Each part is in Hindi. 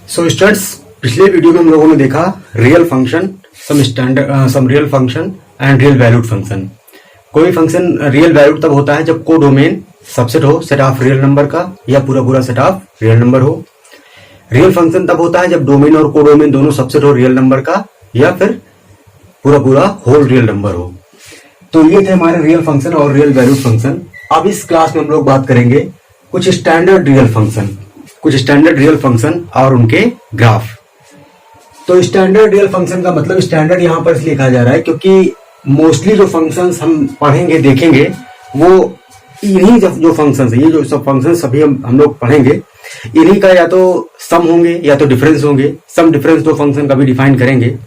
सो स्टूडेंट्स, पिछले वीडियो में हम लोगों ने देखा real function, some real function and real valued function. कोई फंक्शन रियल वैल्यूड तब होता है जब कोडोमेन सबसेट हो सेट ऑफ रियल नंबर का या पूरा पूरा सेट ऑफ रियल नंबर हो। रियल फंक्शन तब होता है जब डोमेन और कोडोमेन दोनों सबसेट हो रियल नंबर का या फिर पूरा पूरा होल रियल नंबर हो। तो ये थे हमारे रियल फंक्शन और रियल वैल्यूड फंक्शन। अब इस क्लास में हम लोग बात करेंगे कुछ स्टैंडर्ड रियल फंक्शन और उनके ग्राफ। तो स्टैंडर्ड रियल फंक्शन का मतलब स्टैंडर्ड यहाँ पर इसलिए लिखा जा रहा है क्योंकि मोस्टली जो फंक्शंस हम पढ़ेंगे देखेंगे वो इन्हीं जो फंक्शंस है, ये जो सब फंक्शंस सभी हम लोग पढ़ेंगे इन्हीं का या तो सम होंगे या तो डिफरेंस होंगे। सम डिफरेंस दो फंक्शन का भी डिफाइन करेंगे।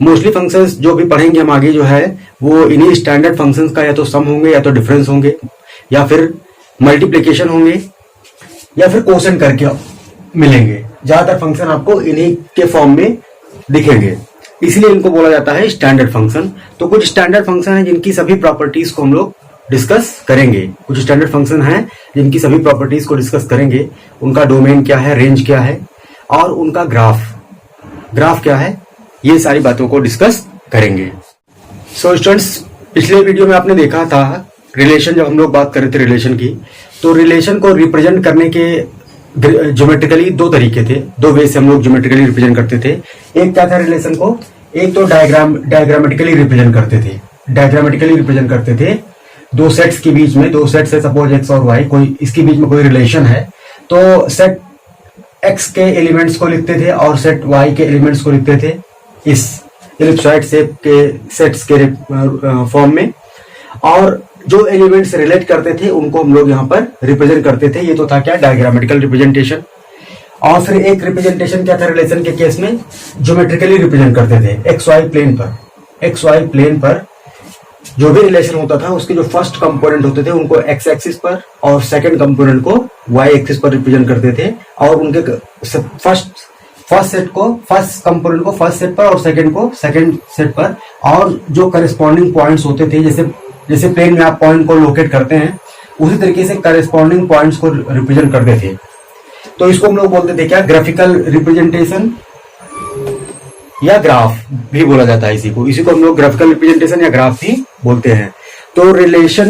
मोस्टली फंक्शंस जो भी पढ़ेंगे हम आगे जो है वो इन्हीं स्टैंडर्ड फंक्शंस का या तो सम होंगे या तो डिफरेंस होंगे या फिर मल्टीप्लिकेशन होंगे या फिर क्वोशंट करके मिलेंगे। ज्यादातर फंक्शन आपको इन्हीं के फॉर्म में दिखेंगे, इसलिए इनको बोला जाता है स्टैंडर्ड फंक्शन। तो कुछ स्टैंडर्ड फंक्शन है जिनकी सभी प्रॉपर्टीज को हम लोग डिस्कस करेंगे। कुछ स्टैंडर्ड फंक्शन हैं जिनकी सभी प्रॉपर्टीज को डिस्कस करेंगे। उनका डोमेन क्या है, रेंज क्या है और उनका ग्राफ क्या है, ये सारी बातों को डिस्कस करेंगे। सो स्टूडेंट्स, पिछले वीडियो में आपने देखा था रिलेशन, जब हम लोग बात कर रहे थे रिलेशन की, तो रिलेशन को रिप्रेजेंट करने के ज्योमेट्रिकली दो तरीके थे, दो वे से हम लोग ज्योमेट्रिकली रिप्रेजेंट करते थे। एक क्या था रिलेशन को, एक तो डायग्रामेटिकली रिप्रेजेंट करते थे। दो सेट्स के बीच में, दो सेट्स है सपोज एक्स और वाई, कोई इसके बीच में कोई रिलेशन है तो सेट एक्स के एलिमेंट्स को लिखते थे और सेट वाई के एलिमेंट्स को लिखते थे इस एलिप्सॉइड शेप के सेट्स के फॉर्म में, और जो एलिमेंट्स रिलेट करते थे उनको हम लोग यहाँ पर रिप्रेजेंट करते थे। ये तो था क्या, डायग्रामेटिकल रिप्रेजेंटेशन। और फिर एक रिप्रेजेंटेशन क्या था रिलेशन के केस में, ज्योमेट्रिकली रिप्रेजेंट करते थे एक्स वाई प्लेन पर जो भी रिलेशन होता था उसके जो फर्स्ट कंपोनेंट होते थे उनको एक्स एक्सिस पर और सेकंड कंपोनेंट को वाई एक्सिस पर रिप्रेजेंट करते थे, और उनके फर्स्ट कंपोनेंट को फर्स्ट सेट पर और सेकंड को सेकंड सेट पर, और जो करेस्पॉन्डिंग पॉइंट्स होते थे जैसे प्लेन में आप पॉइंट को लोकेट करते हैं उसी तरीके से करेस्पॉन्डिंग पॉइंट्स को रिप्रेजेंट करते थे। तो इसको हम लोग बोलते थे क्या, ग्राफिकल रिप्रेजेंटेशन या ग्राफ भी बोला जाता है। इसी को हम लोग ग्राफिकल रिप्रेजेंटेशन या ग्राफ भी बोलते हैं। तो रिलेशन,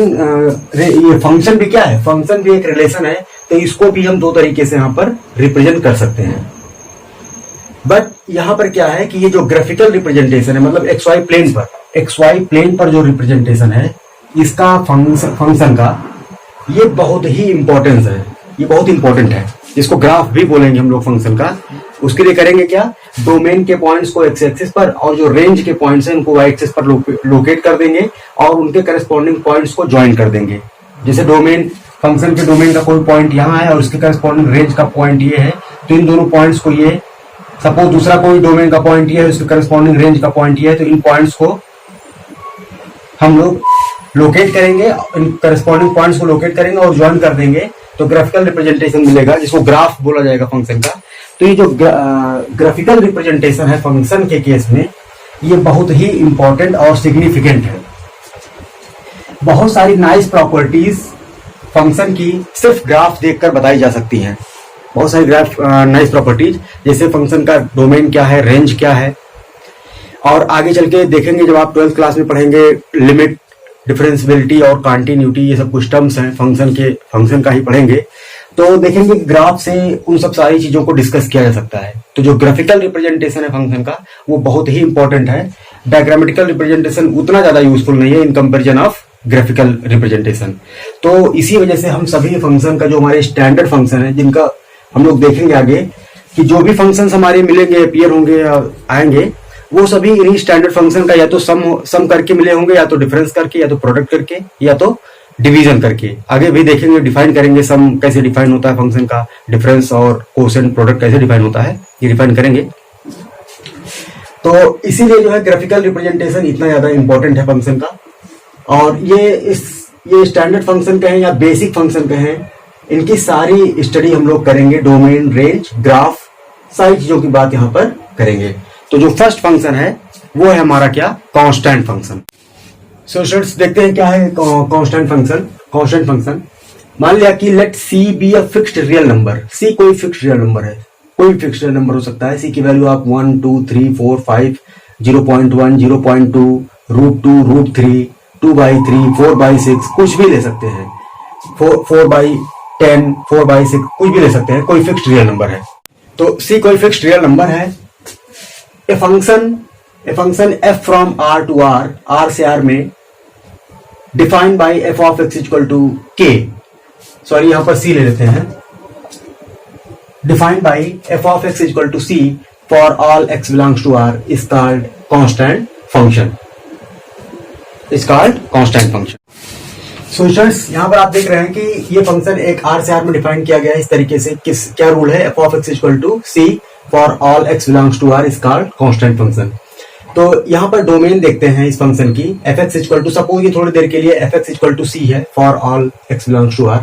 ये फंक्शन भी क्या है, फंक्शन भी एक रिलेशन है, तो इसको भी हम दो तरीके से यहाँ पर रिप्रेजेंट कर सकते हैं। बट यहाँ पर क्या है कि ये जो ग्राफिकल रिप्रेजेंटेशन है, मतलब एक्स वाई प्लेन पर जो रिप्रेजेंटेशन है इसका फंक्शन का ये बहुत ही इंपॉर्टेंस है, ये बहुत इंपॉर्टेंट है। इसको ग्राफ भी बोलेंगे हम लोग फंक्शन का। उसके लिए करेंगे क्या, डोमेन के पॉइंट्स को एक्स एक्सिस पर और जो रेंज के पॉइंट्स हैं उनको वाई एक्सिस पर लोकेट कर देंगे और उनके करस्पॉन्डिंग पॉइंट्स को ज्वाइन कर देंगे। जैसे डोमेन, फंक्शन के डोमेन का कोई पॉइंट यहाँ है और उसके करस्पॉन्डिंग रेंज का पॉइंट ये है, तो इन दोनों पॉइंट्स को, ये सपोज दूसरा कोई डोमेन का पॉइंट ये है, उसके करस्पॉन्डिंग रेंज का पॉइंट ये है, तो इन पॉइंट्स को हम लोग लोकेट करेंगे, इन करस्पॉन्डिंग पॉइंट्स को लोकेट करेंगे और ज्वाइन कर देंगे, तो ग्राफिकल रिप्रेजेंटेशन मिलेगा जिसको ग्राफ बोला जाएगा फंक्शन का। तो ये जो ग्राफिकल रिप्रेजेंटेशन है फंक्शन के केस में, ये बहुत ही इंपॉर्टेंट और सिग्निफिकेंट है। बहुत सारी नाइस प्रॉपर्टीज फंक्शन की सिर्फ ग्राफ देखकर बताई जा सकती हैं। बहुत सारी नाइस प्रॉपर्टीज, जैसे फंक्शन का डोमेन क्या है, रेंज क्या है, और आगे चल के देखेंगे जब आप 12th क्लास में पढ़ेंगे लिमिट, डिफरेंशियबिलिटी और कॉन्टिन्यूटी, ये सब कुछ टर्म्स हैं फंक्शन का ही पढ़ेंगे, तो देखेंगे ग्राफ से उन सब सारी चीजों को डिस्कस किया जा सकता है। तो जो ग्राफिकल रिप्रेजेंटेशन है फंक्शन का वो बहुत ही इंपॉर्टेंट है। डायग्रामेटिकल रिप्रेजेंटेशन उतना ज्यादा यूजफुल नहीं है in comparison of graphical representation. तो इसी वजह से हम सभी फंक्शन का, जो हमारे स्टैंडर्ड फंक्शन है जिनका हम लोग देखेंगे आगे कि जो भी फंक्शंस हमारे मिलेंगे, अपीयर होंगे या आएंगे, वो सभी इन्हीं स्टैंडर्ड फंक्शन का या तो सम करके मिले होंगे, या तो डिफरेंस करके, या तो प्रोडक्ट करके, या तो डिवीजन करके। आगे भी देखेंगे, डिफाइन करेंगे सम कैसे डिफाइन होता है फंक्शन का, डिफरेंस और कोसेंट प्रोडक्ट कैसे डिफाइन होता है, ये डिफाइन करेंगे। तो इसीलिए जो है ग्राफिकल रिप्रेजेंटेशन इतना ज्यादा इंपॉर्टेंट है फंक्शन का। और ये स्टैंडर्ड फंक्शन कहें या बेसिक फंक्शन कहें, इनकी सारी स्टडी हम लोग करेंगे। डोमेन, रेंज, ग्राफ, सारी चीजों की बात यहाँ पर करेंगे। तो जो फर्स्ट फंक्शन है वो है हमारा क्या, कांस्टेंट फंक्शन। सो स्टूडेंट्स, देखते हैं क्या है कांस्टेंट फंक्शन। मान लिया कि let c be a fixed real number, c कोई फिक्स्ड रियल नंबर है, कोई फिक्स्ड रियल नंबर हो सकता है। सी की वैल्यू आप 1 2 3 4 5 0.1 0.2 √2 √3 2/3 4/6 कुछ भी ले सकते हैं। 4/10 4/6 कुछ भी ले सकते हैं, कोई फिक्स्ड रियल नंबर है। तो सी कोई फिक्स्ड रियल नंबर है। A function f from r to r से r में defined by f of x equal to k, sorry यहां पर c ले लेते हैं, defined by f of x equal to c for all x belongs to r is called constant function, so students यहां पर आप देख रहे हैं कि ये फंक्शन एक r से r में डिफाइन किया गया है इस तरीके से। क्या रूल है, f of x equal to c for all x belongs to r is called constant function. तो यहां पर डोमेन देखते हैं इस फंक्शन की, fx इक्वल टू, सपोज ये थोड़ी देर के लिए fx इक्वल टू c है for all x belongs to r।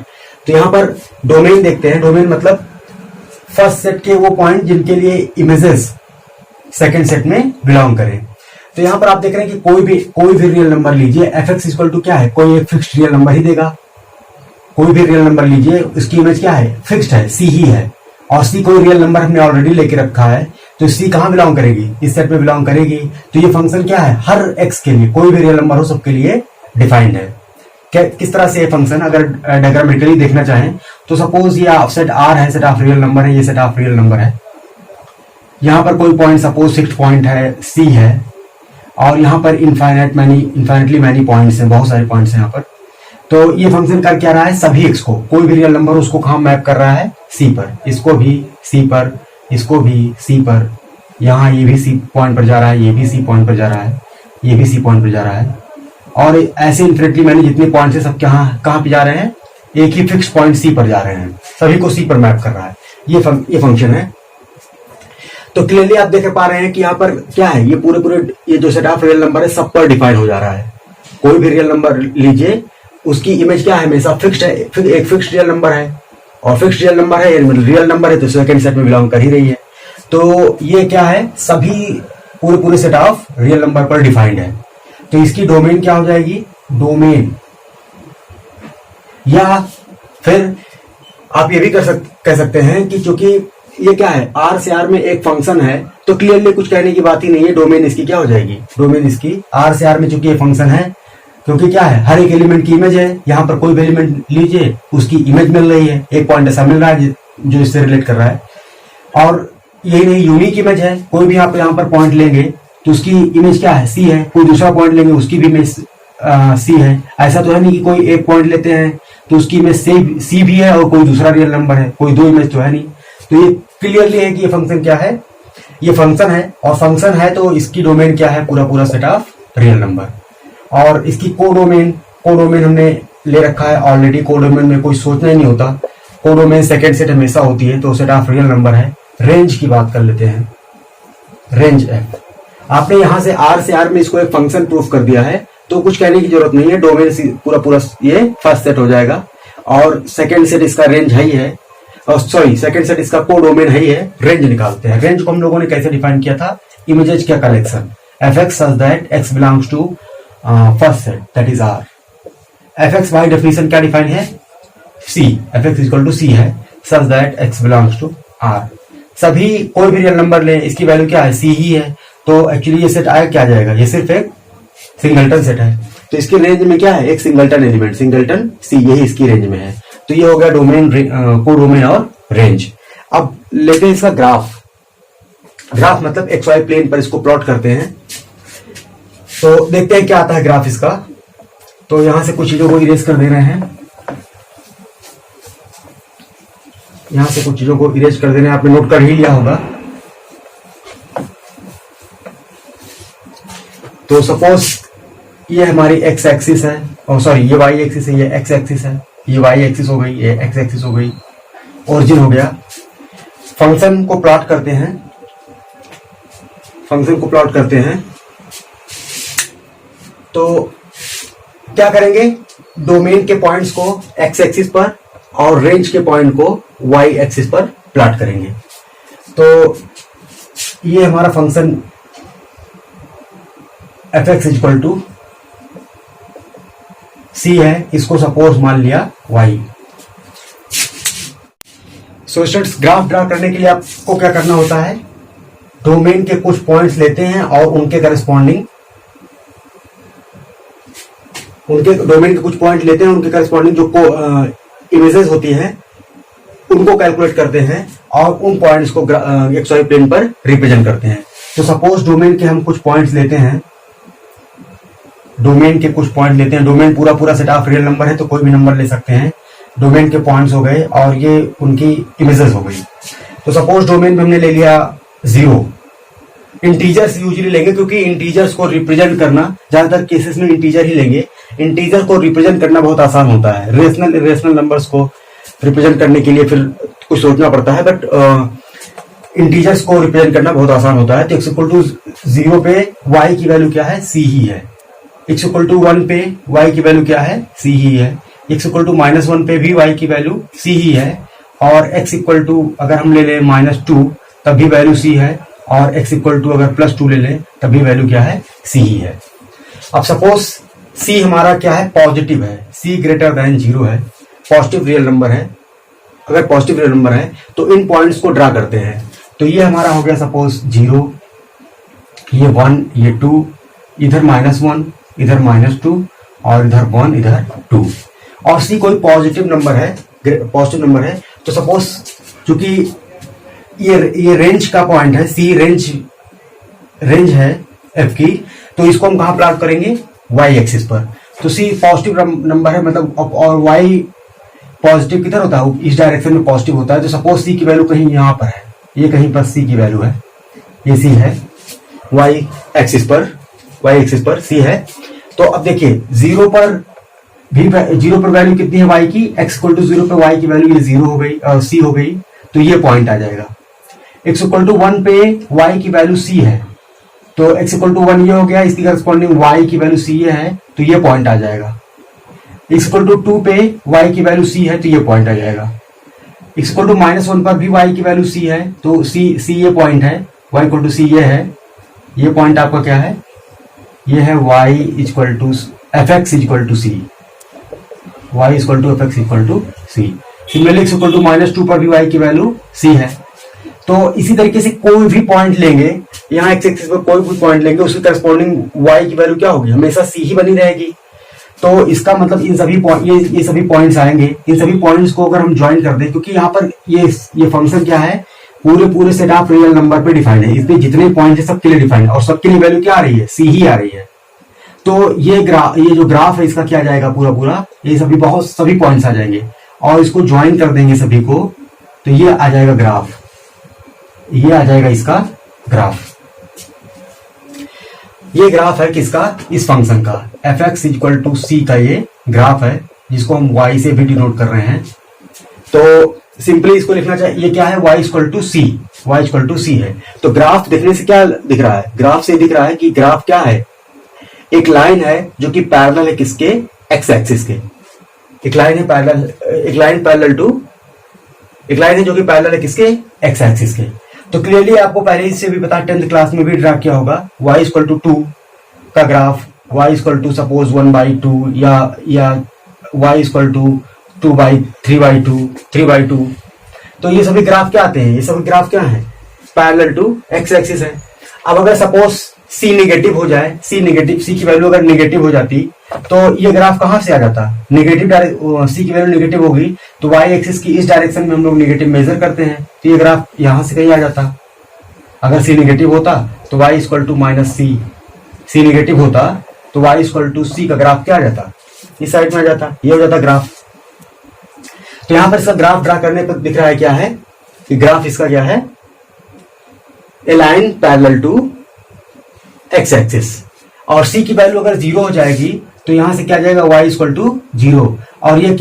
तो यहां पर डोमेन देखते हैं, डोमेन मतलब फर्स्ट सेट के वो पॉइंट जिनके लिए इमेजेस सेकंड सेट में बिलोंग करें। तो यहां पर आप देख रहे हैं कि कोई भी रियल नंबर लीजिए, fx इक्वल टू क्या है, कोई एक फिक्स्ड रियल नंबर ही देगा। कोई भी रियल नंबर लीजिए, उसकी इमेज क्या है, फिक्स्ड है, c ही है, और c कोई रियल नंबर हमने ऑलरेडी लेके रखा है, तो c कहां बिलोंग करेगी, इस सेट में बिलोंग करेगी। तो ये फंक्शन क्या है, हर x के लिए कोई भी रियल नंबर हो सबके लिए डिफाइंड है। किस तरह से ये फंक्शन अगर डायग्रामेटिकली देखना चाहें तो सपोज ये सेट r है, सेट ऑफ रियल नंबर है, ये सेट ऑफ रियल नंबर है। यहां पर कोई पॉइंट सपोज फिक्स्ड पॉइंट है, c है, और यहां पर इन्फाइनेटली मैनी पॉइंट्स हैं, बहुत सारे पॉइंट्स हैं यहां पर। तो ये फंक्शन कर क्या रहा है, सभी x को, कोई भी रियल नंबर उसको कहां मैप कर रहा है, c पर, इसको भी c पर, इसको भी c पर, यहाँ ये भी c पॉइंट पर जा रहा है, ये भी c पॉइंट पर जा रहा है, ये भी c पॉइंट पर जा रहा है, और ऐसे इन्फिनिटली मैनी जितने पॉइंट्स हैं सब कहां पे जा रहे हैं, एक ही फिक्स पॉइंट c पर जा रहे हैं, सभी को c पर मैप कर रहा है। ये फंक्शन है। तो क्लियरली आप देख पा रहे हैं कि यहाँ पर क्या है, ये पूरे ये जो सेट ऑफ रियल नंबर है सब पर डिफाइन हो जा रहा है। कोई भी रियल नंबर लीजिए, उसकी इमेज क्या है, हमेशा फिक्स्ड है, एक फिक्स्ड रियल नंबर है, और फिक्स्ड रियल नंबर है, रियल नंबर है, तो सेकंड सेट में बिलोंग कर ही रही है। तो ये क्या है, सभी पूरे सेट ऑफ रियल नंबर पर डिफाइंड है। तो इसकी डोमेन क्या हो जाएगी, डोमेन, या फिर आप ये भी कह सकते हैं कि चूंकि ये क्या है, r से r में एक फंक्शन है, तो क्लियरली कुछ कहने की बात ही नहीं है, डोमेन इसकी क्या हो जाएगी, डोमेन इसकी r से r में चूंकि ये फंक्शन है, क्योंकि क्या है, हर एक एलिमेंट की इमेज है, यहाँ पर कोई भी एलिमेंट लीजिए उसकी इमेज मिल रही है, एक पॉइंट ऐसा मिल रहा है जो इससे रिलेट कर रहा है, और यही नहीं यूनिक इमेज है, कोई भी आप यहाँ पर पॉइंट लेंगे तो उसकी इमेज क्या है, c है, कोई दूसरा पॉइंट लेंगे उसकी भी इमेज c है। ऐसा तो है नहीं कि कोई एक पॉइंट लेते हैं तो उसकी इमेज c भी है और कोई दूसरा रियल नंबर है, कोई दो इमेज तो है नहीं। तो ये क्लियरली है कि ये फंक्शन क्या है, ये फंक्शन है, और फंक्शन है तो इसकी डोमेन क्या है, पूरा सेट ऑफ रियल नंबर। और इसकी कोडोमेन हमने ले रखा है ऑलरेडी, कोडोमेन में कोई सोचना ही नहीं होता, कोडोमेन सेकंड सेट हमेशा होती है, तो सेट ऑफ रियल नंबर है। रेंज की बात कर लेते हैं, रेंज f, आपने यहां से r से r में इसको एक फंक्शन प्रूफ कर दिया है, तो कुछ कहने की जरूरत नहीं है, डोमेन पूरा ये फर्स्ट सेट हो जाएगा, और सेकंड सेट इसका रेंज है ही है, सॉरी सेकंड सेट इसका कोडोमेन है ही है। रेंज निकालते हैं, रेंज को हम लोगों ने कैसे डिफाइन किया था, इमेजेस का collection, fx such that x belongs to first set that is r। fx by definition क्या डिफाइन है, c, fx equal to c है, such that x belongs to r। सभी कोई भी रियल नंबर ले, इसकी वैल्यू क्या है, c ही है, तो एक्चुअली ये सेट आया क्या जाएगा, ये सिर्फ एक सिंगलटन सेट है, तो इसके रेंज में क्या है, एक सिंगलटन एलिमेंट, सिंगलटन c, यही इसकी रेंज में है। तो ये हो गया डोमेन, कोडोमेन और रेंज। अब लेते हैं इसका ग्राफ मतलब XY प्लेन पर इसको प्लॉट करते हैं, तो देखते हैं क्या आता है ग्राफ इसका। तो यहां से कुछ चीजों को इरेज कर दे रहे हैं, यहां से कुछ चीजों को इरेज कर देने, आपने नोट कर ही लिया होगा। तो सपोज ये हमारी x एक्सिस है, और सॉरी ये y एक्सिस है, ये x एक्सिस है, ये y एक्सिस हो गई, ये x एक्सिस हो गई, ओरिजिन हो गया। फंक्शन को प्लॉट करते हैं, तो क्या करेंगे, डोमेन के पॉइंट्स को x एक्सिस पर और रेंज के पॉइंट को y एक्सिस पर प्लॉट करेंगे। तो ये हमारा function fx equal to c है, इसको सपोज मान लिया y। So students, graph draw करने के लिए आपको क्या करना होता है, डोमेन के कुछ पॉइंट्स लेते हैं और उनके करस्पॉन्डिंग जो इमेजेस होती हैं उनको कैलकुलेट करते हैं और उन पॉइंट्स को XY प्लेन पर रिप्रेजेंट करते हैं। तो सपोज डोमेन के हम कुछ पॉइंट्स लेते हैं, डोमेन पूरा सेट ऑफ रियल नंबर है तो कोई भी नंबर ले सकते हैं। डोमेन के पॉइंट्स हो गए और ये उनकी इमेजेस हो गई। तो सपोज डोमेन में हमने ले लिया 0। इंटीजर्स यूजुअली लेंगे क्योंकि इंटीजर्स को रिप्रेजेंट करना, ज्यादातर केसेस में इंटीजर ही लेंगे। इंटीजर को रिप्रेजेंट करना बहुत आसान होता है। रेशनल इरेशनल नंबर्स को रिप्रेजेंट करने के लिए फिर कुछ सोचना पड़ता है, बट इंटीजर्स को रिप्रेजेंट करना बहुत आसान होता है। तो x=0 पे y की वैल्यू क्या है, c ही है। x=1 पे y की वैल्यू क्या है, c ही है। x=-1 पे भी y की वैल्यू c ही है। और x अगर हम ले लें -2 तब भी वैल्यू c है। और x अगर +2 ले लें तब भी वैल्यू क्या है, c ही है। अब सपोज c हमारा क्या है, पॉजिटिव है, c > 0 है, पॉजिटिव रियल नंबर है। अगर पॉजिटिव रियल नंबर है तो इन पॉइंट्स को ड्रा करते हैं। तो ये हमारा हो गया सपोज 0, ये 1, ये 2, इधर -1, इधर -2 और इधर 1, इधर 2। और c कोई पॉजिटिव नंबर है, तो सपोज चूंकि ये रेंज का पॉइंट है, c रेंज है f की, तो इसको हम कहां प्लॉट करेंगे, y एक्सिस पर। तो c पॉजिटिव नंबर है, मतलब और y पॉजिटिव किधर होता है, इस डायरेक्शन में पॉजिटिव होता है। तो सपोज c की वैल्यू कहीं यहां पर है, ये कहीं पर c की वैल्यू है, ये c है, y एक्सिस पर c है। तो अब देखिए 0 पर वैल्यू कितनी है y की, x=0 पे y की वैल्यू ये 0 हो गई, c हो गई, तो ये पॉइंट आ जाएगा। x=1 पे y की वैल्यू c है, तो x=1 ये हो गया, इसकी करस्पॉन्डिंग y की वैल्यू c है, तो ये पॉइंट आ जाएगा। x=2 पे y की वैल्यू c है, तो ये पॉइंट आ जाएगा। x=-1 पर भी y की वैल्यू c है, तो c ये पॉइंट है, y=c ये है, ये पॉइंट आपका क्या है, ये है y=fx=c, y=fx=c। सिमिलरली x=-2 पर भी y की वैल्यू c है। तो इसी तरीके से कोई भी पॉइंट लेंगे, यहाँ x एक्सिस पर कोई भी पॉइंट लेंगे, उसकी करस्पॉन्डिंग y की वैल्यू क्या होगी, हमेशा c ही बनी रहेगी। तो इसका मतलब इन सभी ये सभी पॉइंट्स आएंगे, इन सभी पॉइंट्स को अगर हम ज्वाइन कर दें, क्योंकि यहाँ पर ये फंक्शन क्या है, पूरे सेट ऑफ रियल नंबर पे डिफाइंड है। इसमें जितने पॉइंट है सबके लिए डिफाइंड है और सबके लिए वैल्यू क्या आ रही है, c ही आ रही है। तो ये जो ग्राफ है इसका क्या आ जाएगा, पूरा ये सभी पॉइंट्स आ जाएंगे और इसको ज्वाइन कर देंगे सभी को, तो ये आ जाएगा ग्राफ, ये आ जाएगा इसका ग्राफ। ये ग्राफ है किसका, इस फंक्शन का fx=c का ये ग्राफ है, जिसको हम y से भी डिनोट कर रहे हैं। तो सिंपली इसको लिखना चाहिए, ये क्या है, y=c है। तो ग्राफ देखने से क्या दिख रहा है, ग्राफ से दिख रहा है कि ग्राफ क्या है, एक लाइन है जो कि पैरेलल है किसके, x एक्सिस के। एक लाइन है जो कि पैरेलल है किसके, x एक्सिस के। तो क्लियरली आपको पहले से भी पता, 10th क्लास में भी ड्रा किया होगा, y=2 का ग्राफ, y=सपोज 1/2 या y=2/3/2। तो ये सभी ग्राफ क्या आते हैं, ये सभी ग्राफ क्या है, पैरेलल टू x एक्सिस है। अब अगर सपोज c नेगेटिव हो जाए, c की वैल्यू अगर नेगेटिव हो जाती, तो ये ग्राफ कहां से आ जाता, नेगेटिव c की वैल्यू नेगेटिव होगी, तो y एक्सिस की इस डायरेक्शन में हम लोग नेगेटिव मेजर करते हैं, तो ये ग्राफ यहां से कहीं आ जाता। अगर c नेगेटिव होता तो y=-c, c नेगेटिव होता तो y=c का ग्राफ क्या आ जाता, इस साइड में आ जाता, ये हो जाता ग्राफ। तो यहां पर इसका ग्राफ ड्रा करने पर दिख रहा है क्या है, कि ग्राफ इसका क्या है, a line parallel to x axis, और c की वैल्यू अगर 0 हो जाएगी तो यहां से क्या आ जाएगा, y=0, और ये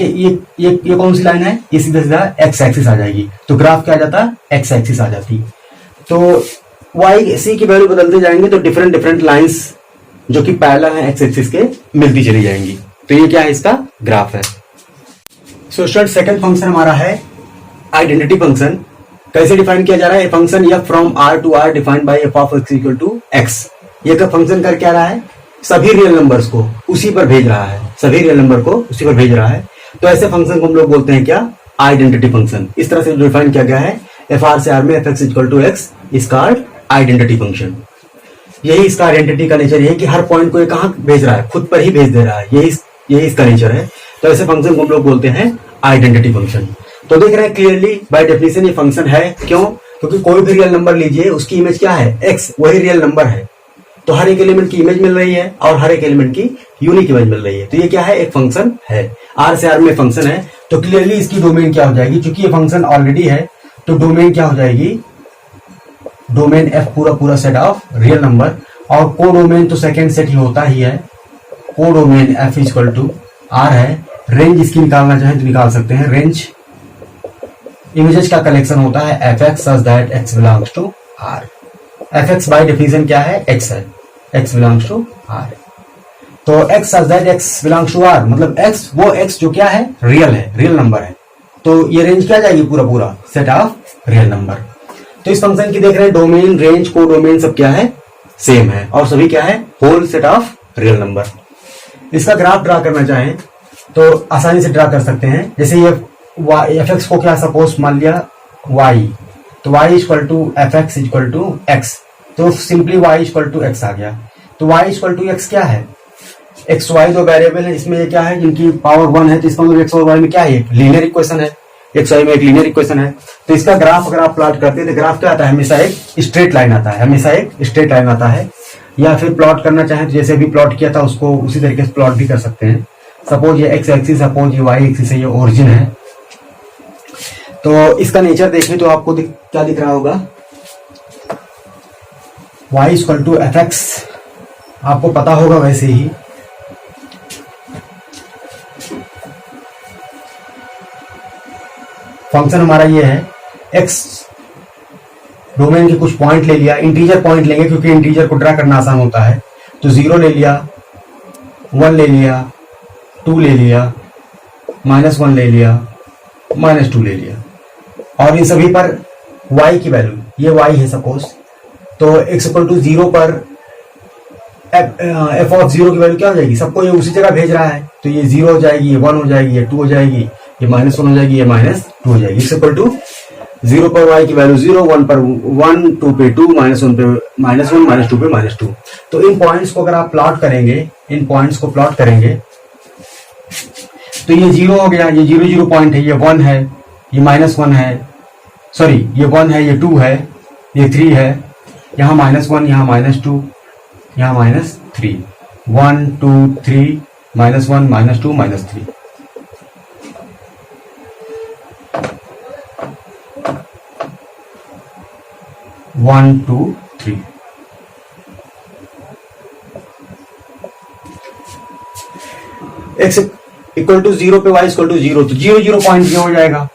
कौन सी लाइन है, ये सीधा x एक्सिस आ जाएगी, तो ग्राफ क्या आ जाता, x एक्सिस आ जाती। तो c की वैल्यू बदलते जाएंगे तो डिफरेंट लाइंस जो कि पैरेलल है x एक्सिस के मिलती चली जाएंगी। तो ये क्या है, इसका ग्राफ है। सो स्टूडेंट, सेकंड फंक्शन हमारा है आइडेंटिटी फंक्शन। कैसे डिफाइन किया जा रहा है, function f from r to r defined by f of x। ये का फंक्शन कर क्या रहा है, सभी रियल नंबर्स को उसी पर भेज रहा है, तो ऐसे फंक्शन को हम लोग बोलते हैं क्या, आइडेंटिटी फंक्शन। इस तरह से डिफाइन किया गया है एफ आर से आर में, F x equal to X is called identity function. यही इसका आइडेंटिटी का नेचर है कि हर पॉइंट को ये कहाँ भेज रहा है, खुद पर ही भेज दे रहा है, यही इसका नेचर है। तो ऐसे फंक्शन को हम लोग बोलते हैं आइडेंटिटी फंक्शन। तो देख रहे हैं क्लियरली बाय डेफिनेशन ये फंक्शन है। क्यों? क्योंकि कोई भी रियल नंबर लीजिए, उसकी इमेज क्या है, एक्स, वही रियल नंबर है। तो हर एक एलिमेंट की इमेज मिल रही है और हर एक एलिमेंट की यूनिक इमेज मिल रही है। तो ये क्या है, एक फंक्शन है, आर से आर में फंक्शन है। तो क्लियरली इसकी डोमेन क्या हो जाएगी, चूंकि ये फंक्शन ऑलरेडी है तो डोमेन क्या हो जाएगी, डोमेन एफ पूरा सेट ऑफ रियल नंबर। और को डोमेन तो सेकेंड सेट ही होता ही है। Codomain F equal to R है। रेंज इसकी निकालना चाहें तो निकाल सकते हैं। रेंज इमेजेस का कलेक्शन होता है F x such that x belongs to R. F X by definition क्या है, एक्स है, एक्स बिलोंग्स टू आर। तो X such that x belongs to R मतलब एक्स, वो एक्स जो क्या है, रियल है, रियल नंबर है। तो ये रेंज क्या जाएगी, पूरा सेट ऑफ रियल नंबर। तो इस फंक्शन की देख रहे हैं डोमेन, रेंज, को डोमेन सब क्या है, सेम है और सभी क्या है, whole set of real number. इसका ग्राफ ड्रा करना चाहें तो आसानी से ड्रा कर सकते हैं। जैसे ये एफ एक्स को क्या सपोज मान लिया वाई, तो y equal to F x equal to x, तो simply y equal to x आ गया। तो वाई इक्वल टू एक्स क्या है, एक्स वाई दो वेरिएबल है जिसमें ये क्या है, जिनकी पावर 1 है। तो इसका मतलब एक्स और वाई में क्या है, लीनियर इक्वेशन है, एक्स वाई में एक लीनियर इक्वेशन है। तो इसका ग्राफ अगर आप प्लॉट करते हैं तो ग्राफ क्या आता है, हमेशा एक स्ट्रेट लाइन आता है, हमेशा एक स्ट्रेट लाइन आता है। या फिर प्लॉट करना चाहें तो जैसे भी प्लॉट किया था उसको उसी तरीके से प्लॉट भी कर सकते हैं। सपोज ये एक्स एक्सिस, सपोज ये वाई एक्सिस है, ये ओरिजिन है। तो इसका नेचर देखें तो आपको क्या दिख रहा होगा, y equal to F X, आपको पता होगा वैसे ही। फंक्शन हमारा ये है, x डोमेन के कुछ पॉइंट ले लिया, इंटीजर पॉइंट लेंगे क्योंकि इंटीजर को ड्रा करना आसान होता है। तो 0 ले लिया, 1 ले लिया, 2 ले लिया, -1 ले लिया, -2 ले लिया। और इन सभी पर y की वैल्यू, ये y है सपोज, तो x इक्वल टू 0 पर f ऑफ 0 की वैल्यू क्या हो जाएगी, सबको ये उसी जगह भेज रहा है। तो ये 0 हो जाएगी, ये 1 हो जाएगी, ये 2 हो जाएगी, ये -1 हो जाएगी, ये -2 हो जाएगी। x इक्वल टू 0 पर y की वैल्यू 0, 1 पर 1, 2 पे 2, -1 पे -1, -2 पे -2। तो इन पॉइंट्स को अगर आप प्लॉट करेंगे, इन पॉइंट्स को प्लॉट करेंगे तो ये 0 हो गया, ये 0 0 पॉइंट है, ये 1 है, ये -1 है, सॉरी ये 1 है, ये 2 है, ये 3 है, यहाँ -1, यहाँ -2, यहाँ -3, 1 2 3, -1 -2 -3। One two three. X equal to 0 पे y इक्वल टू 0, तो 0 0 पॉइंट ये हो जाएगा।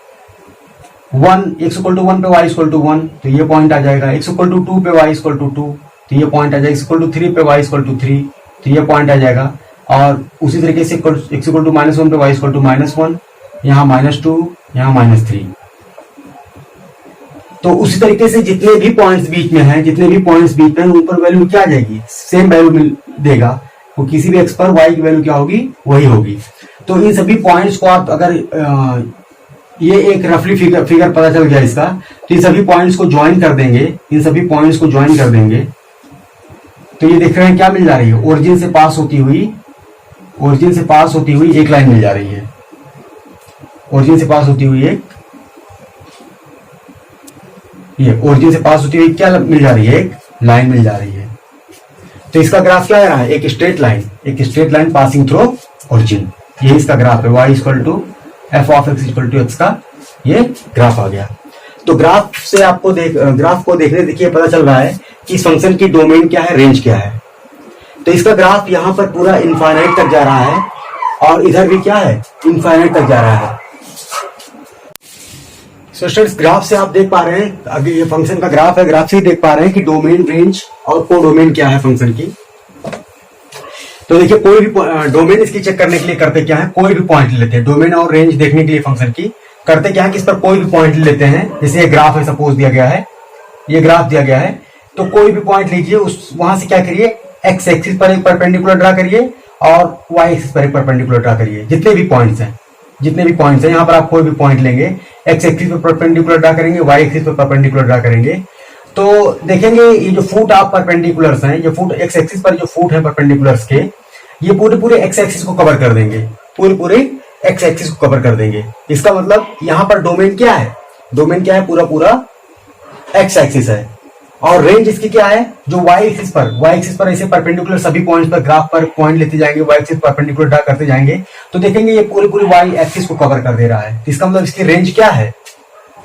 1 x इक्वल टू 1 पे y इक्वल टू 1, तो ये पॉइंट आ जाएगा। x इक्वल टू 2 पे y इक्वल टू 2, तो ये पॉइंट आ जाएगा। x इक्वल टू 3 पे y इक्वल टू 3, तो ये पॉइंट आ जाएगा। और उसी तरीके से x इक्वल टू -1 पे y इक्वल टू -1, यहाँ -2, यहाँ -3। तो उसी तरीके से जितने भी पॉइंट्स बीच में हैं, जितने भी पॉइंट्स बीच में हैं, उन पर वैल्यू क्या आ जाएगी, सेम वैल्यू देगा। तो किसी भी x पर y की वैल्यू क्या होगी, वही होगी। तो इन सभी पॉइंट्स को आप अगर ये एक रफली फिगर पता चल गया इसका, तो इन सभी पॉइंट्स को ज्वाइन कर देंगे, इन सभी पॉइंट्स को ज्वाइन कर देंगे तो ये देख रहे हैं क्या मिल जा रही है, ओरिजिन से पास होती हुई एक लाइन मिल जा रही है। ओरिजिन से पास होती हुई एक, ये ओरिजिन से पास होती हुई क्या मिल जा रही है, एक लाइन मिल जा रही है। तो इसका ग्राफ क्या आ रहा है, एक straight line passing through origin. ये इसका ग्राफ है, y equal to F of X equal to X का ये ग्राफ आ गया। तो ग्राफ से आपको ग्राफ को देखिए पता चल रहा है कि इस फंक्शन की डोमेन क्या है, रेंज क्या है। तो इसका ग्राफ यहां पर पूरा इनफाइनाइट तक जा रहा है और इधर भी क्या है, इनफाइनाइट तक जा रहा है। सो स्टूडेंट्स, ग्राफ से आप देख पा रहे हैं, अगर ये फंक्शन का ग्राफ है, ग्राफ से ही देख पा रहे हैं कि डोमेन, रेंज और को डोमेन क्या है फंक्शन की। तो देखिए कोई भी डोमेन इसकी चेक करने के लिए करते क्या है, कोई भी पॉइंट लेते हैं। डोमेन और रेंज देखने के लिए फंक्शन की करते क्या है कि इस पर कोई भी पॉइंट लेते हैं। जैसे ये ग्राफ है, सपोज दिया गया है, ये ग्राफ दिया गया है, तो कोई भी पॉइंट लीजिए, उस वहां से क्या करिए, एक्स एक्सिस पर एक परपेंडिकुलर ड्रा करिए और वाई एक्सिस पर एक परपेंडिकुलर ड्रा करिए, जितने भी पॉइंट्स हैं। जितने भी पॉइंट्स हैं, यहाँ पर आप कोई भी पॉइंट लेंगे, एक्स एक्सिस पर परपेंडिकुलर ड्रा करेंगे, वाई एक्सिस पर परपेंडिकुलर ड्रा करेंगे, तो देखेंगे ये जो फुट ऑफ परपेंडिकुलर्स हैं, ये फुट एक्स एक्सिस पर जो फुट है परपेंडिकुलर्स के, ये पूरे पूरे एक्स एक्सिस को कवर कर देंगे, पूरे पूरे एक्स एक्सिस को कवर कर देंगे। इसका मतलब यहाँ पर डोमेन क्या है, डोमेन क्या है, पूरा पूरा एक्स एक्सिस है। और रेंज इसकी क्या है, जो वाई एक्सिस पर ऐसे परपेंडिकुलर सभी पॉइंट्स पर ग्राफ पर पॉइंट लेते जाएंगे, वाई एक्सिस परपेंडिकुलर ड्रा करते जाएंगे, तो देखेंगे ये पूरी पूरी वाई एक्सिस को कवर कर दे रहा है। इसका मतलब इसकी रेंज क्या है,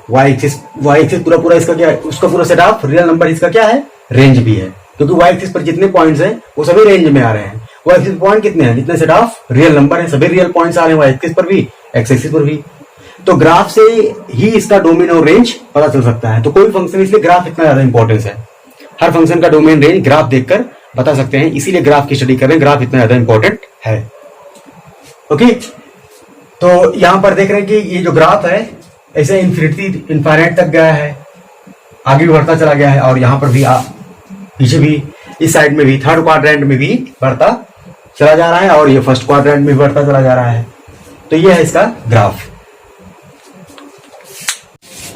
वाई एक्सिस पूरा पूरा इसका क्या है, उसका पूरा सेट ऑफ रियल नंबर इसका क्या है, रेंज भी है, क्योंकि वाई एक्सिस पर जितने पॉइंट्स हैं वो सभी रेंज में आ रहे हैं। वाई एक्सिस पॉइंट कितने हैं, जितने सेट ऑफ रियल नंबर है सभी रियल पॉइंट्स आ रहे हैं, वाई एक्सिस पर भी एक्स एक्सिस पर भी। तो ग्राफ से ही इसका डोमेन और रेंज पता चल सकता है। तो कोई फंक्शन, इसलिए ग्राफ इतना ज्यादा इंपॉर्टेंस है, हर फंक्शन का डोमेन रेंज ग्राफ देखकर बता सकते हैं, इसीलिए ग्राफ की स्टडी कर रहे हैं, ग्राफ इतना ज्यादा इंपॉर्टेंट है। ओके, तो यहां पर देख रहे हैं कि ये जो ग्राफ है ऐसे इन्फिनिट तक गया है, आगे भी बढ़ता चला गया है, और यहां पर भी पीछे भी इस साइड में भी थर्ड क्वाड्रेंट में भी बढ़ता चला जा रहा है, और ये फर्स्ट क्वाड्रेंट में भी बढ़ता चला जा रहा है। तो ये है इसका ग्राफ।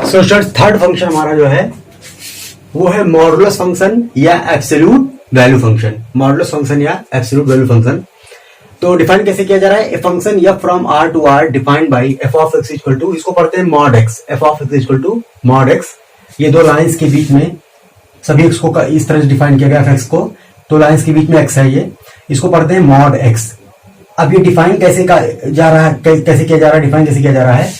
सो थर्ड फंक्शन हमारा जो है वो है मॉडुलस फंक्शन या absolute value function. Modulus function या एब्सोल्यूट वैल्यू फंक्शन तो डिफाइन कैसे किया जा रहा है, a function F from R to R defined by F of X equal to, इसको पढ़ते हैं mod X, F of X equal to mod X. ये दो लाइंस के बीच में सभी एक्स को इस तरह से डिफाइन किया गया है, एक्स को दो लाइंस के बीच में एक्स है, ये इसको पढ़ते हैं मॉड एक्स। अब ये डिफाइन कैसे जा रहा है, कैसे किया जा रहा है, डिफाइन कैसे किया जा रहा है,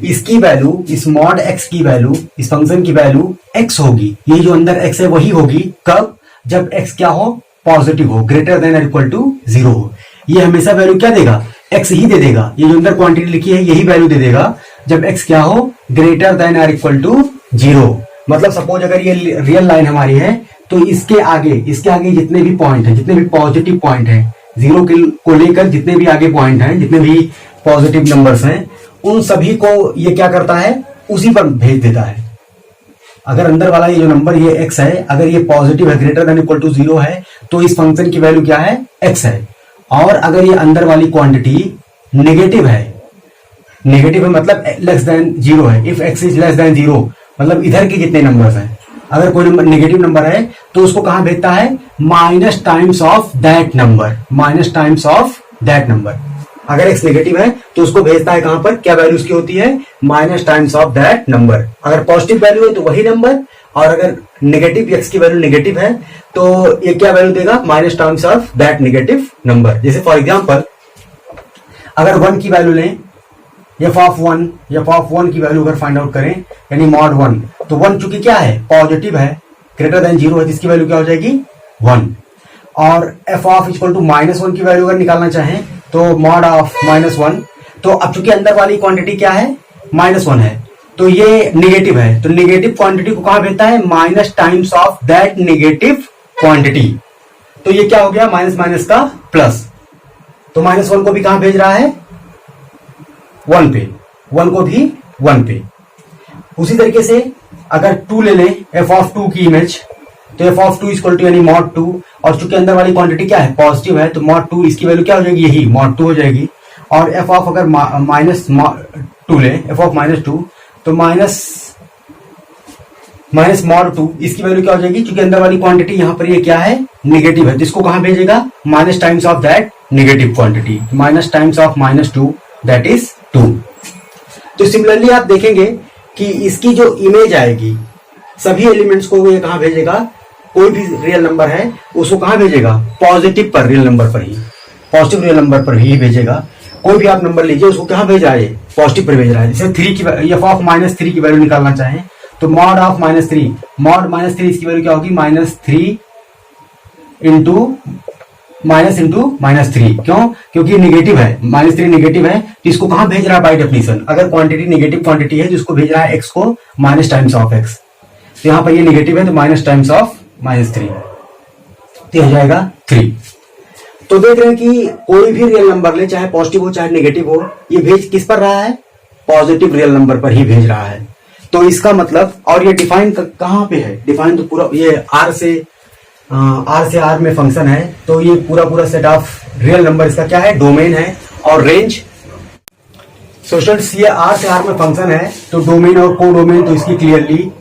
इसकी वैल्यू, इस मॉड एक्स की वैल्यू, इस फंक्शन की वैल्यू एक्स होगी, ये जो अंदर एक्स है वही होगी, कब, जब एक्स क्या हो, पॉजिटिव हो, ग्रेटर देन और इक्वल टू 0 हो। ये हमेशा वैल्यू क्या देगा, एक्स ही दे देगा, ये जो अंदर क्वांटिटी लिखी है यही वैल्यू दे देगा जब एक्स क्या हो, ग्रेटर देन और इक्वल टू 0। मतलब सपोज अगर ये रियल लाइन हमारी है तो इसके आगे जितने भी पॉइंट है, जितने भी पॉजिटिव पॉइंट है, 0 को लेकर जितने भी आगे पॉइंट हैं, जितने भी पॉजिटिव नंबर्स हैं, उन सभी को ये क्या करता है, उसी पर भेज देता है। अगर अंदर वाला ये जो नंबर ये x है, अगर ये पॉजिटिव है, ग्रेटर देन इक्वल टू 0 है, तो इस फंक्शन की वैल्यू क्या है, x है। और अगर ये अंदर वाली क्वांटिटी नेगेटिव है मतलब लेस देन 0 है, if x is less than 0 मतलब इधर के जितने नंबर्स हैं, अगर कोई नंबर नेगेटिव नंबर है तो उसको कहां भेजता है, minus times of that number, minus times of that number. अगर x नेगेटिव है तो उसको भेजता है कहां पर, क्या वैल्यू उसकी होती है, minus times of that number. अगर पॉजिटिव वैल्यू है तो वही नंबर, और अगर नेगेटिव x की वैल्यू नेगेटिव है तो ये क्या वैल्यू देगा, minus times of that negative number. जैसे फॉर एग्जांपल अगर 1 की वैल्यू लें, एफ ऑफ 1 की वैल्यू अगर फाइंड आउट करें, यानी मॉड 1, तो 1 चूंकि क्या है, पॉजिटिव है, ग्रेटर देन 0 है, जिसकी वैल्यू क्या हो जाएगी, 1। और एफ ऑफ इक्वल टू -1 की वैल्यू अगर निकालना चाहें तो मॉड ऑफ -1, तो अब चूंकि अंदर वाली क्वांटिटी क्या है, -1 है, तो ये नेगेटिव है, तो नेगेटिव क्वांटिटी को कहां भेजता है, minus times of that negative quantity. तो ये क्या हो गया, माइनस माइनस का प्लस, तो -1 को भी कहां भेज रहा है, 1 पे, 1 को भी 1 पे। उसी तरीके से अगर 2 ले लें, एफ ऑफ 2 की इमेज, तो एफ ऑफ 2 इक्वल टू यानी मॉड 2, और चूंकि अंदर वाली क्वांटिटी क्या है, पॉजिटिव है, तो मॉड 2 इसकी वैल्यू क्या हो जाएगी, यही मॉड 2 हो जाएगी। और एफ ऑफ अगर -2 ले, एफ ऑफ -2, तो माइनस मॉड 2 इसकी वैल्यू क्या हो जाएगी, क्योंकि अंदर वाली क्वांटिटी यहां पर ये क्या है, नेगेटिव है, जिसको कहां भेजेगा, minus times of that negative quantity, minus times of -2 that is 2। तो सिमिलरली आप देखेंगे कि इसकी जो इमेज आएगी, सभी एलिमेंट्स को ये कहां भेजेगा, कोई भी रियल नंबर है उसको कहां भेजेगा, पॉजिटिव पर, रियल नंबर पर ही, पॉजिटिव रियल नंबर पर ही भेजेगा। कोई भी आप नंबर लीजिए, उसको कहां भेज रहा है, पॉजिटिव पर भेज रहा है। जैसे 3 की एफ ऑफ -3 की वैल्यू निकालना चाहें तो मॉड ऑफ -3, मॉड -3 इसकी वैल्यू क्या होगी, -3 इंटू -3। क्यों, क्योंकि नेगेटिव है, -3 नेगेटिव है, तो इसको कहां भेज रहा है, बाय डेफिनेशन अगर क्वांटिटी नेगेटिव क्वांटिटी है तो इसको भेज रहा है x को माइनस टाइम्स ऑफ x, तो यहां पर ये नेगेटिव है तो माइनस टाइम्स ऑफ -3, तो हो जाएगा 3। तो देख रहे हैं कि कोई भी रियल नंबर ले, चाहे पॉजिटिव हो चाहे नेगेटिव हो, ये भेज किस पर रहा है, पॉजिटिव रियल नंबर पर ही भेज रहा है। तो इसका मतलब, और ये डिफाइन कहां पे है, डिफाइन तो पूरा ये R से R में फंक्शन है, तो ये पूरा सेट ऑफ रियल नंबर इसका क्या है, डोमेन है, और रेंज। सो स्टूडेंट्स ये आर से आर में फंक्शन है, तो डोमेन और को डोमेन, तो इसकी क्लियरली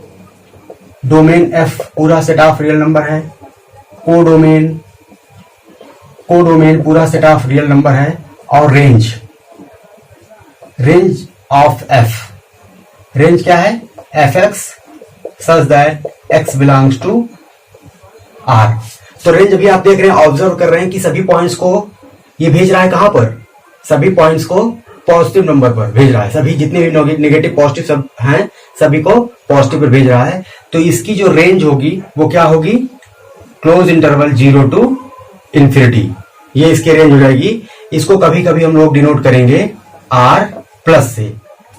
डोमेन एफ पूरा सेट ऑफ रियल नंबर है, को डोमेन पूरा सेट ऑफ रियल नंबर है, और रेंज ऑफ एफ, रेंज क्या है, F x such that x belongs to R. तो रेंज अभी आप देख रहे हैं, ऑब्जर्व कर रहे हैं कि सभी पॉइंट्स को ये भेज रहा है कहां पर, सभी पॉइंट्स को पॉजिटिव नंबर पर भेज रहा है, सभी जितने भी नेगेटिव पॉजिटिव सब हैं सभी को पॉजिटिव पर भेज रहा है। तो इसकी जो रेंज होगी वो क्या होगी, क्लोज इंटरवल 0 टू इंफिनिटी, ये इसकी रेंज हो जाएगी। इसको कभी कभी हम लोग डिनोट करेंगे आर प्लस से,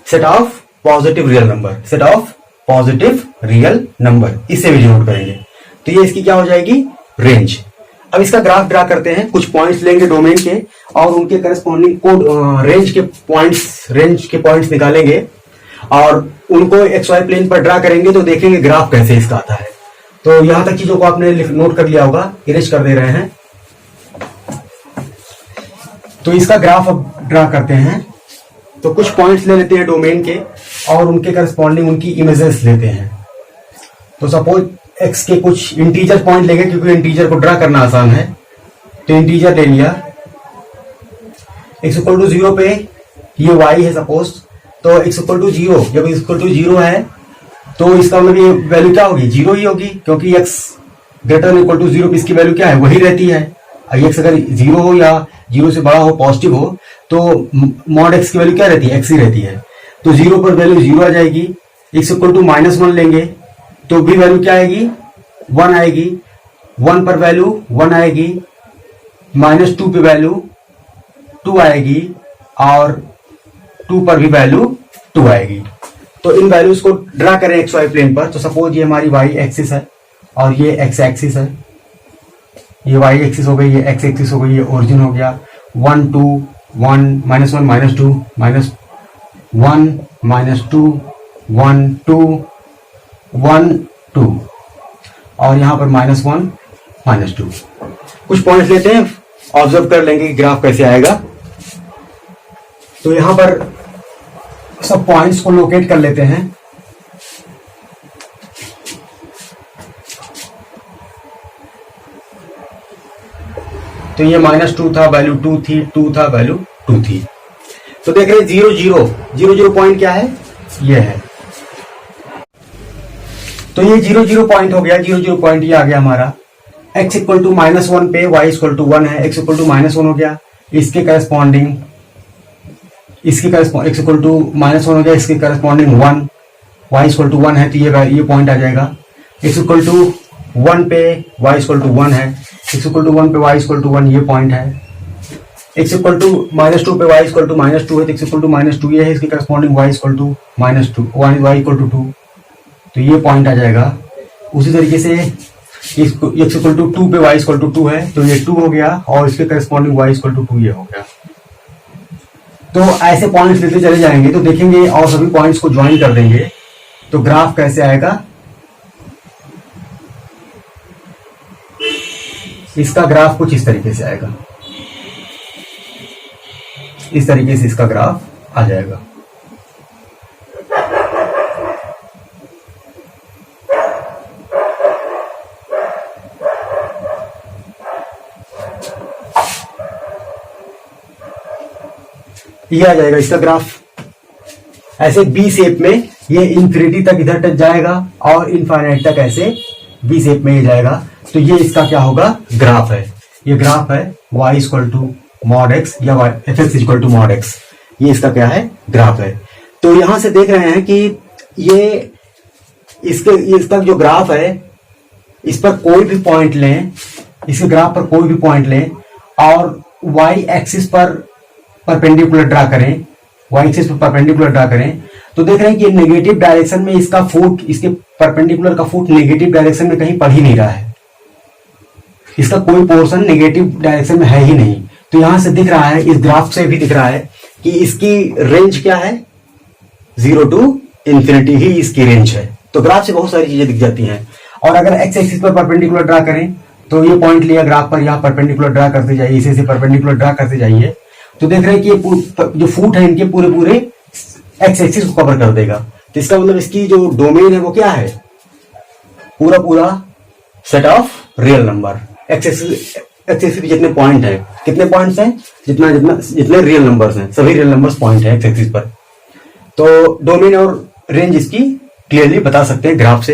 set of positive real number, set of positive real number, इससे भी डिनोट करेंगे। तो ये इसकी क्या हो जाएगी, रेंज। अब इसका ग्राफ ड्रा करते हैं, कुछ पॉइंट्स लेंगे डोमेन के और उनके करस्पॉन्डिंग कोड रेंज के पॉइंट्स निकालेंगे और उनको एक्स वाई प्लेन पर ड्रा करेंगे, तो देखेंगे ग्राफ कैसे इसका आता है। तो यहां तक चीजों को आपने नोट कर लिया होगा, इरेज कर दे रहे हैं। तो इसका ग्राफ अब ड्रा करते हैं, तो कुछ पॉइंट्स ले लेते हैं डोमेन के और उनके करस्पॉन्डिंग उनकी इमेजेस लेते हैं। तो सपोज एक्स के कुछ इंटीजर पॉइंट लेंगे, क्योंकि इंटीजर को ड्रा करना आसान है। तो इंटीजर ले लिया, x इक्वल टू 0 पे ये y है सपोज, तो x इक्वल टू 0, जब x इक्वल टू 0 है तो इसका मतलब ये वैल्यू क्या होगी, 0 ही होगी, क्योंकि x ग्रेटर इक्वल टू 0 पे इसकी वैल्यू क्या है, वही रहती है। x अगर 0 हो या 0 से बड़ा हो, पॉजिटिव हो, तो मॉड x की वैल्यू क्या रहती है, x ही रहती है। तो 0 पर वैल्यू 0 आ जाएगी। x इक्वल टू -1 लेंगे तो भी वैल्यू क्या आएगी, 1 आएगी। 1 पर वैल्यू 1 आएगी, -2 पे वैल्यू 2 आएगी और 2 पर भी वैल्यू 2 आएगी। तो इन वैल्यूज को ड्रा करें एक्स वाई प्लेन पर। तो सपोज ये हमारी वाई एक्सिस है और ये एक्स एक्सिस है, ये वाई एक्सिस हो गई, ये एक्स एक्सिस हो गई, ये ओरिजिन हो गया। 1 2 1 -1 -2 -1 -2 1 2 1 2 और यहां पर -1 -2। कुछ पॉइंट्स लेते हैं, ऑब्जर्व कर लेंगे कि ग्राफ कैसे आएगा। तो यहां पर सब पॉइंट्स को लोकेट कर लेते हैं। तो ये -2 था, वैल्यू 2 थी, 2 था, वैल्यू 2 थी। तो देख रहे हैं 0 0 0 0 पॉइंट क्या है, ये है। तो ये 0 0 पॉइंट हो गया, 0 0 पॉइंट ये आ गया हमारा। x इक्वल टू -1 पे y इक्वल टू 1 है, x इक्वल टू -1 हो गया, इसके करस्पॉन्डिंग x इक्वल टू -1 हो गया, इसके करस्पॉन्डिंग 1, y इक्वल टू 1 है, तो ये पॉइंट आ जाएगा। x इक्वल टू 1 पे y इक्वल टू 1 है, x इक्वल टू 1 पे y इक्वल टू 1 ये पॉइंट है। x इक्वल टू -2 पे y इक्वल टू -2 है, तो x इक्वल टू -2 ये है, इसके corresponding y equal to -2, y equal to 2, तो ये पॉइंट आ जाएगा। उसी तरीके से x इक्वल टू 2 पे y इक्वल टू 2 है, तो ये 2 हो गया और इसके करस्पॉन्डिंग y इक्वल टू 2 ये हो गया। तो ऐसे पॉइंट्स लेते चले जाएंगे, तो देखेंगे और सभी पॉइंट्स को ज्वाइन कर देंगे, तो ग्राफ कैसे आएगा। इसका ग्राफ कुछ इस तरीके से आएगा, इस तरीके से इसका ग्राफ आ जाएगा। ये आ जाएगा इसका ग्राफ ऐसे बी शेप में, ये इंफिनिटी तक इधर टच जाएगा और इनफाइनाइट तक ऐसे बी शेप में ही जाएगा। तो ये इसका क्या होगा, ग्राफ है। ये ग्राफ है y equal to mod x या F x equal to mod x, ये इसका क्या है, ग्राफ है। तो यहां से देख रहे हैं कि ये इसका जो ग्राफ है, इस पर कोई भी पॉइंट लें, इसके ग्राफ पर कोई भी पॉइंट लें और y एक्सिस पर परपेंडिकुलर ड्रा करें, y एक्सिस पर परपेंडिकुलर ड्रा करें, तो देख रहे हैं कि नेगेटिव डायरेक्शन में इसका फुट, इसके परपेंडिकुलर का फुट नेगेटिव डायरेक्शन में कहीं पड़ ही नहीं रहा है, इसका कोई पोर्शन नेगेटिव डायरेक्शन में है ही नहीं। तो यहां से दिख रहा है, इस ग्राफ से भी दिख रहा है कि इसकी रेंज क्या है, 0 टू इंफिनिटी ही इसकी रेंज है। तो ग्राफ से बहुत सारी चीजें दिख जाती हैं। और अगर एक्स एक्सिस पर परपेंडिकुलर ड्रा करें, तो ये पॉइंट लिया ग्राफ पर, यहाँ परपेंडिकुलर ड्रा करते जाइए, इसे परपेंडिकुलर ड्रा करते जाइए, तो देख रहे हैं कि जो फुट है इनके पूरे पूरे एक्स एक्सिस को कवर कर देगा। तो इसका मतलब इसकी जो डोमेन है वो क्या है, पूरा पूरा set of real number. X axis पे जितने पॉइंट है, कितने पॉइंट्स हैं, जितने रियल नंबर्स हैं, सभी रियल नंबर्स पॉइंट है एक्स एक्सिस पर। तो डोमेन और रेंज इसकी क्लियरली बता सकते हैं ग्राफ से।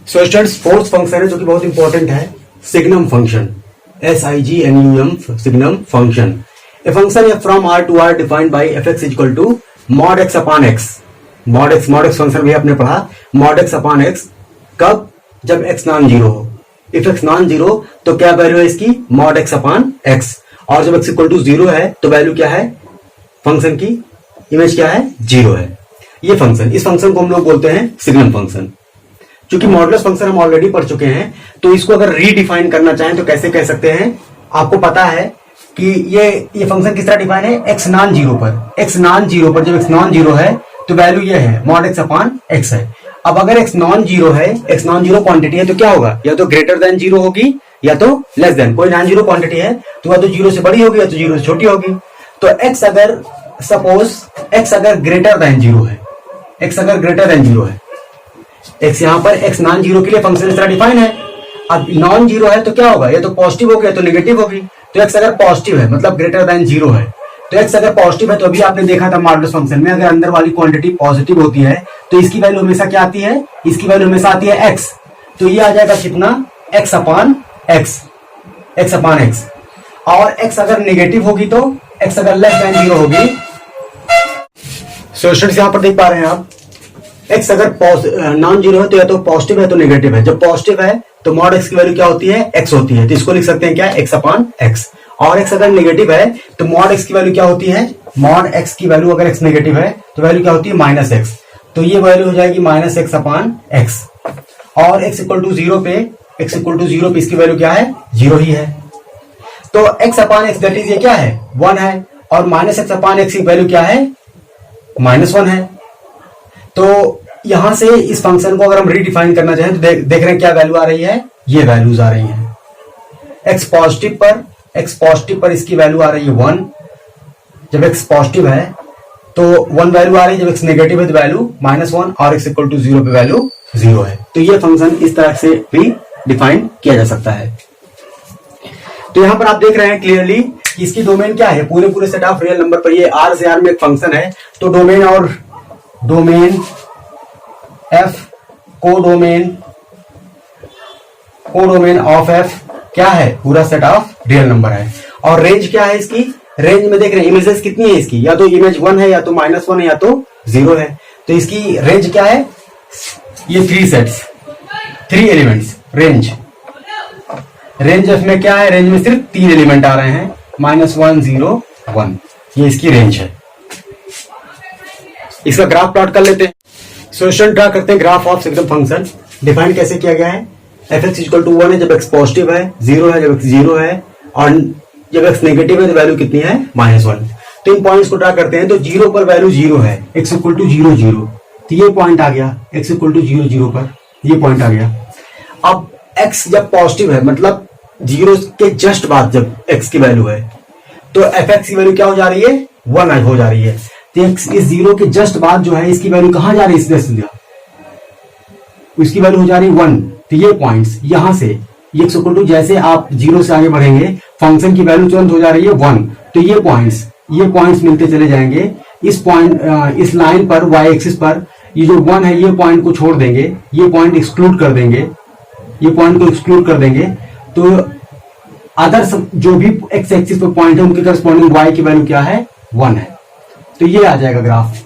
सो स्टूडेंट्स, फोर्थ फंक्शन है जो कि बहुत इंपॉर्टेंट है, signum function, SIGNUM, signum function. A function from R to R defined by fx equal to mod x upon x। mod x function भी आपने पढ़ा, mod x अपॉन x कब, जब x नॉन जीरो हो। इफ x नॉन जीरो तो क्या वैल्यू है इसकी, mod x अपॉन x। और जब x इक्वल टू जीरो है तो वैल्यू क्या है, फंक्शन की इमेज क्या है, जीरो है। ये फंक्शन, इस फंक्शन को हम लोग बोलते हैं सिग्नम फंक्शन। क्योंकि मॉडुलस फंक्शन हम ऑलरेडी पढ़ चुके हैं, तो इसको अगर रीडिफाइन करना चाहें तो कैसे कह सकते हैं, आपको पता है कि ये फंक्शन किस तरह डिफाइन है, एक्स नॉन जीरो पर। एक्स नॉन जीरो पर जब एक्स नॉन जीरो है तो वैल्यू ये है मॉड एक्स अपॉन एक्स है। अब अगर एक्स नॉन जीरो है, एक्स नॉन जीरो क्वांटिटी है, तो क्या होगा, या तो ग्रेटर देन जीरो होगी या तो लेस देन। कोई नॉन जीरो क्वांटिटी है तो या तो जीरो से बड़ी होगी या तो जीरो से छोटी होगी। तो एक्स अगर सपोज एक्स अगर ग्रेटर देन जीरो है, एक्स अगर ग्रेटर देन जीरो है, एक्स यहां पर एक्स नॉन जीरो के लिए फंक्शन इस तरह डिफाइन है। अब नॉन जीरो है तो क्या होगा, या तो पॉजिटिव होगी या तो नेगेटिव होगी। तो एक्स अगर पॉजिटिव है मतलब ग्रेटर देन जीरो है, तो एक्स अगर पॉजिटिव है तो अभी आपने देखा था मॉडुलस फंक्शन में, अगर अंदर वाली क्वांटिटी पॉजिटिव होती है तो इसकी वैल्यू हमेशा क्या आती है, इसकी वैल्यू हमेशा आती है एक्स। तो ये आ जाएगा कितना, x upon x, x upon x. और एक्स अगर नेगेटिव होगी तो एक्स अगर लेस देन जीरो होगी। सो स्टूडेंट्स यहां पर देख पा रहे हैं आप, एक्स अगर नॉन जीरो है तो या तो पॉजिटिव है तो नेगेटिव है। जब पॉजिटिव है तो मॉड एक्स की वैल्यू क्या होती है, एक्स होती है। तो इसको लिख सकते हैं क्या, एक्स अपॉन एक्स। और एक्स अगर नेगेटिव है तो मॉड एक्स की वैल्यू क्या होती है, मॉड एक्स की वैल्यू अगर एक्स नेगेटिव है तो वैल्यू क्या होती है, माइनस एक्स। तो ये वैल्यू हो जाएगी माइनस एक्स अपॉन एक्स। और एक्स इक्वल टू जीरो पे, एक्स इक्वल टू जीरो पे इसकी वैल्यू क्या है, जीरो ही है। तो x upon x that is ये क्या है, वन है। और माइनस एक्स अपॉन एक्स की वैल्यू क्या है, माइनस वन है। तो यहां से इस फंक्शन को अगर हम रीडिफाइन करना चाहें तो देख रहे हैं क्या वैल्यू आ रही है, ये वैल्यूज आ रही हैं। एक्स पॉजिटिव पर इसकी वैल्यू आ रही है वन, जब एक्स पॉजिटिव है तो वन वैल्यू आ रही है, जब एक्स नेगेटिव है तो वैल्यू माइनस वन, और एक्स इक्वल टू जीरो पे वैल्यू जीरो है। तो ये फंक्शन इस तरह से भी डिफाइन किया जा सकता है। तो यहां पर आप देख रहे हैं क्लियरली कि इसकी डोमेन क्या है, पूरे पूरे सेट ऑफ रियल नंबर पर ये आर से आर में एक फंक्शन है। तो डोमेन और domain F, codomain of F क्या है, पूरा सेट ऑफ रियल नंबर है। और रेंज क्या है इसकी, रेंज में देख रहे हैं इमेजेस कितनी है इसकी, या तो इमेज वन है या तो माइनस वन है या तो जीरो है। तो इसकी रेंज क्या है, ये three sets, three elements range. Range F में क्या है, रेंज में सिर्फ तीन एलिमेंट आ रहे हैं, माइनस वन, जीरो, वन। ये इसकी रेंज है। इसका ग्राफ प्लॉट कर लेते हैं। सोल्यूशन ड्रा करते हैं graph of signum function. Define कैसे किया गया है, F x equal to one है जब एक्स पॉजिटिव है, जीरो है जब एक्स जीरो है, और जब एक्स नेगेटिव है तो वैल्यू कितनी है, माइनस वन। तो इन पॉइंट्स को ड्रा करते हैं। तो जीरो पर वैल्यू जीरो है, x equal to zero zero, तो ये पॉइंट आ गया x equal to zero zero पर, ये पॉइंट आ गया। अब एक्स जब पॉजिटिव है मतलब जीरो के जस्ट बाद जब एक्स की वैल्यू है तो एफ एक्स की वैल्यू क्या हो जा रही है, वन हो जा रही है। तो एक्स इस जीरो के जस्ट बाद जो है इसकी वैल्यू कहां जा रही है, सीधा इसकी वैल्यू हो जा रही है वन। तो ये पॉइंट्स यहां से एक्स इक्वल टू जैसे आप जीरो से आगे बढ़ेंगे फंक्शन की वैल्यू तुरंत हो जा रही है वन। तो ये पॉइंट्स मिलते चले जाएंगे। इस पॉइंट इस लाइन पर वाई एक्सिस पर ये जो वन है ये पॉइंट को छोड़ देंगे, ये पॉइंट एक्सक्लूड कर देंगे, ये पॉइंट को एक्सक्लूड कर देंगे। तो अदर जो भी एक्स एक्सिस पर पॉइंट है उनके करस्पॉन्डिंग वाई की वैल्यू क्या है, वन है। तो ये आ जाएगा ग्राफ।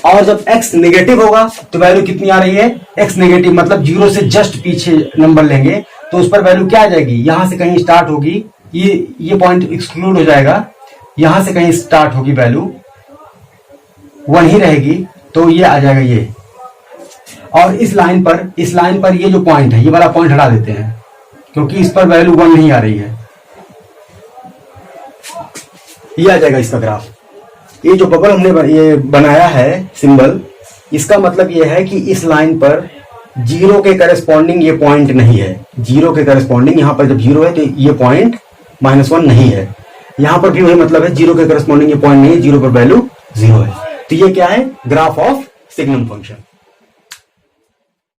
और जब x नेगेटिव होगा तो वैल्यू कितनी आ रही है, x नेगेटिव मतलब जीरो से जस्ट पीछे नंबर लेंगे तो उस पर वैल्यू क्या आ जाएगी, यहां से कहीं स्टार्ट होगी, ये पॉइंट एक्सक्लूड हो जाएगा, यहां से कहीं स्टार्ट होगी वैल्यू वन ही रहेगी। तो ये आ जाएगा ये। और इस लाइन पर ये जो पॉइंट है ये वाला पॉइंट हटा देते हैं क्योंकि इस पर वैल्यू वन नहीं आ रही है। ये आ जाएगा इसका ग्राफ। ये जो बबल हमने ये बनाया है सिंबल, इसका मतलब ये है कि इस लाइन पर जीरो के करस्पॉन्डिंग ये पॉइंट नहीं है, जीरो के करस्पॉन्डिंग यहाँ पर जब जीरो है तो ये पॉइंट माइनस वन नहीं है। यहां पर भी वही मतलब है, जीरो के करस्पॉन्डिंग ये पॉइंट नहीं है, जीरो पर वैल्यू जीरो है। तो ये क्या है, ग्राफ ऑफ सिग्नम फंक्शन।